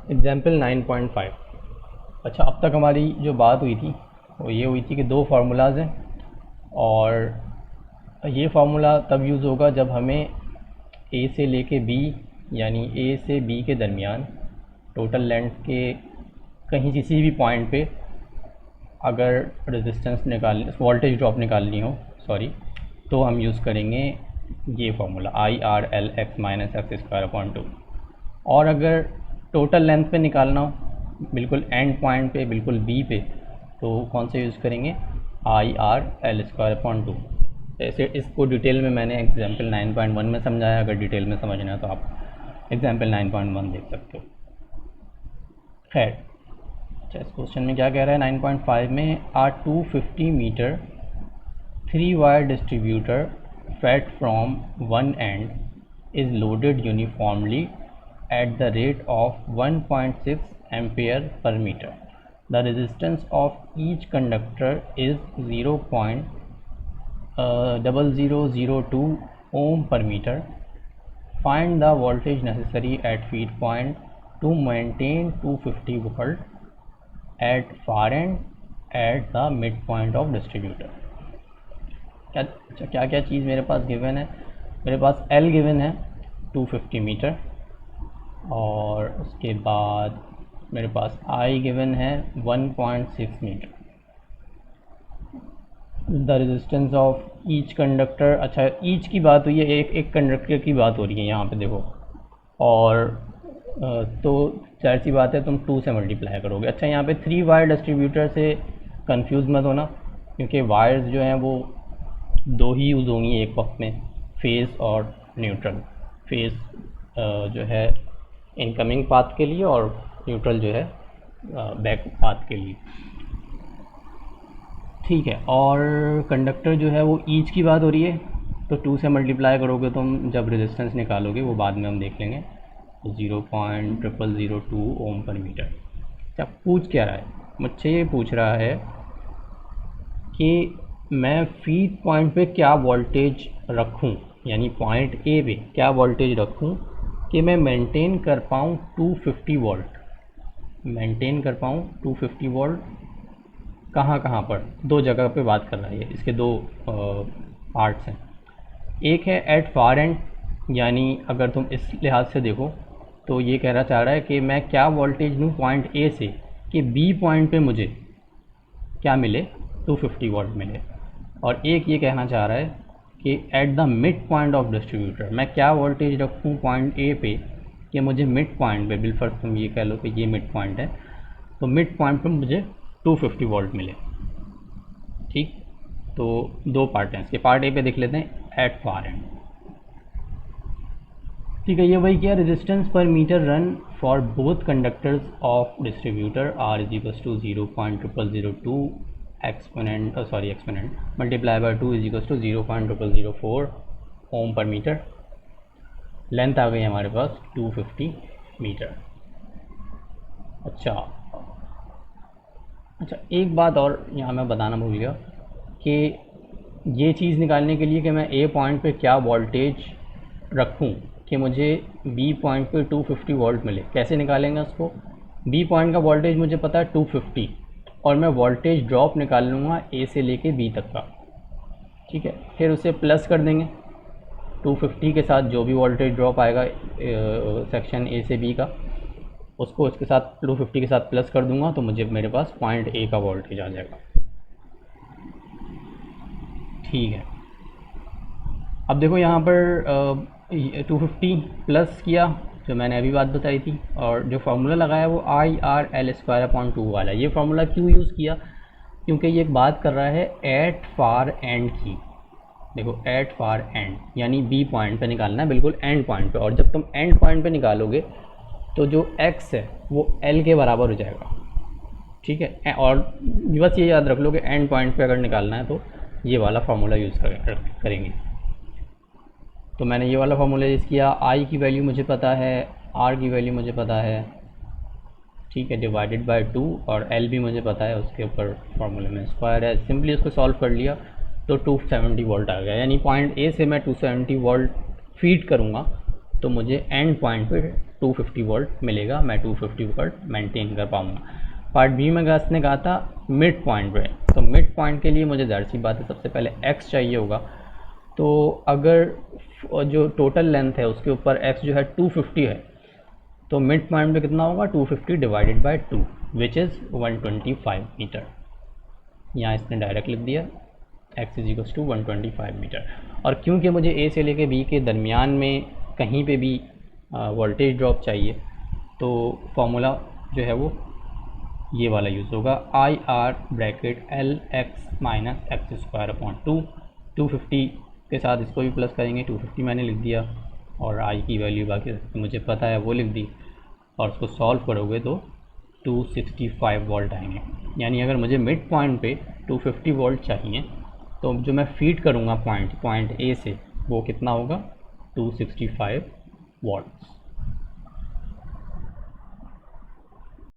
Example 9.5। अच्छा, अब तक हमारी जो बात हुई थी वो ये हुई थी कि दो फार्मूलाज हैं, और ये फार्मूला तब यूज़ होगा जब हमें ए से लेके बी, यानी ए से बी के दरमियान टोटल लेंथ के कहीं किसी भी पॉइंट पे अगर रेजिस्टेंस निकाल वोल्टेज ड्रॉप निकालनी हो, सॉरी, तो हम यूज़ करेंगे ये formula IRL x minus x square upon 2। और अगर टोटल लेंथ पे निकालना हो बिल्कुल एंड पॉइंट पे, बिल्कुल बी पे, तो कौन से यूज़ करेंगे IRL स्क्वायर अपॉन 2। ऐसे इसको डिटेल में मैंने एग्जाम्पल 9.1 में समझाया, अगर डिटेल में समझना है तो आप एग्जाम्पल 9.1 देख सकते हो। खैर, अच्छा, इस क्वेश्चन में क्या कह रहा है 9.5 में, आ 250 meter 3 wire distributor fed from one end is loaded uniformly at the rate of 1.6 ampere per meter. The resistance of each conductor is 0.0002 ohm per meter. Find the voltage necessary at feed point to maintain 250 volt at far end at the midpoint of distributor. क्या क्या चीज़ मेरे पास given है? मेरे पास L given है 250 metre, और उसके बाद मेरे पास I गिवन है 1.6 meter. The resistance of each conductor, अच्छा ईच की बात हुई है, एक कंडक्टर की बात हो रही है यहाँ पे देखो, और तो जाहिर सी बात है तुम 2 से मल्टीप्लाई करोगे। अच्छा, यहाँ पे 3 वायर डिस्ट्रीब्यूटर से कंफ्यूज मत होना, क्योंकि वायर्स जो हैं वो दो ही यूज़ होंगी एक वक्त में, फेज़ और न्यूट्रल। फेज़ जो है इनकमिंग पाथ के लिए, और न्यूट्रल जो है बैक पाथ के लिए, ठीक है। और कंडक्टर जो है वो ईच की बात हो रही है, तो 2 से मल्टीप्लाई करोगे तुम, जब रेजिस्टेंस निकालोगे वो बाद में हम देख लेंगे, तो 0.0002 ओम पर मीटर। क्या पूछ क्या रहा है? मुझसे ये पूछ रहा है कि मैं फीड पॉइंट पे क्या वोल्टेज रखूं, यानी पॉइंट ए पे क्या वोल्टेज रखूं कि मैं मेंटेन कर पाऊँ 250 वोल्ट, मेंटेन कर पाऊँ 250 वोल्ट। कहाँ कहाँ पर? दो जगह पे बात कर रहा है, इसके दो पार्ट्स हैं। एक है एट फार एंड, यानी अगर तुम इस लिहाज से देखो तो ये कहना चाह रहा है कि मैं क्या वोल्टेज लूँ पॉइंट ए से कि बी पॉइंट पे मुझे क्या मिले, 250 वोल्ट मिले। और एक ये कहना चाह रहा है कि at the mid point of distributor मैं क्या वोल्टेज रखूँ पॉइंट ए पे कि मुझे मिड पॉइंट पे, बिलफर्ज तुम ये कह लो कि ये मिड पॉइंट है, तो मिड पॉइंट पे मुझे 250 वोल्ट मिले। ठीक, तो दो पार्ट हैं इसके। पार्ट ए पे देख लेते हैं, एट फार एंड। ठीक है, ये वही किया, resistance per meter run for both conductors of distributor are is equals to 0.0002 exponent multiply by 2 is equals to 0.0004 ohm per meter. Length आ गई हमारे पास 250 मीटर। अच्छा, एक बात और यहाँ मैं बताना भूल गया कि ये चीज़ निकालने के लिए कि मैं ए पॉइंट पे क्या वोल्टेज रखूँ कि मुझे बी पॉइंट पे 250 वोल्ट मिले, कैसे निकालेंगे उसको? बी पॉइंट का वोल्टेज मुझे पता है 250, और मैं वोल्टेज ड्रॉप निकाल लूँगा ए से लेके बी तक का, ठीक है। फिर उसे प्लस कर देंगे 250 के साथ, जो भी वोल्टेज ड्रॉप आएगा सेक्शन ए से बी का, उसको इसके साथ 250 के साथ प्लस कर दूंगा, तो मुझे मेरे पास पॉइंट ए का वोल्टेज आ जाएगा। ठीक है, अब देखो यहाँ पर 250 प्लस किया, जो मैंने अभी बात बताई थी, और जो फार्मूला लगाया वो IRL स्क्वायर अपॉन 2 वाला। ये फार्मूला क्यों यूज़ किया? क्योंकि ये एक बात कर रहा है एट फार एंड की। देखो, एट फार एंड यानी बी पॉइंट पे निकालना है, बिल्कुल एंड पॉइंट पे, और जब तुम एंड पॉइंट पे निकालोगे तो जो x है वो L के बराबर हो जाएगा, ठीक है। और बस ये याद रख लो कि एंड पॉइंट पे अगर निकालना है तो ये वाला फार्मूला यूज़ करेंगे। तो मैंने ये वाला फार्मूला यूज़ किया, I की वैल्यू मुझे पता है, R की वैल्यू मुझे पता है, ठीक है, डिवाइडेड बाय 2, और L भी मुझे पता है, उसके ऊपर फार्मूले में स्क्वायर है। सिंपली उसको सॉल्व कर लिया तो 270 वोल्ट आ गया, यानी पॉइंट ए से मैं 270 वोल्ट फीड करूँगा तो मुझे एंड पॉइंट पे 250 वोल्ट मिलेगा, मैं 250 वोल्ट मेंटेन कर पाऊँगा। पार्ट बी में गास ने कहा था मिड पॉइंट पे, तो मिड पॉइंट के लिए मुझे ज़ाहिर सी बात है सबसे पहले एक्स चाहिए होगा। तो अगर जो टोटल लेंथ है उसके ऊपर एक्स जो है 250 है, तो मिड पॉइंट पे कितना होगा 250 divided by 2 which is 125 meter. यहाँ इसने डायरेक्ट लिख दिया x is equals to 125 meter. और क्योंकि मुझे ए से लेके बी के दरमियान में कहीं पे भी वोल्टेज ड्रॉप चाहिए, तो फॉर्मूला जो है वो ये वाला यूज़ होगा, I R bracket L x minus x square upon 250 के साथ इसको भी प्लस करेंगे, 250 मैंने लिख दिया और आई की वैल्यू बाकी मुझे पता है वो लिख दी, और उसको सॉल्व करोगे तो 265 वोल्ट आएंगे। यानी अगर मुझे मिड पॉइंट पे 250 वोल्ट चाहिए तो जो मैं फीड करूँगा पॉइंट ए से वो कितना होगा 265 वोल्ट्स।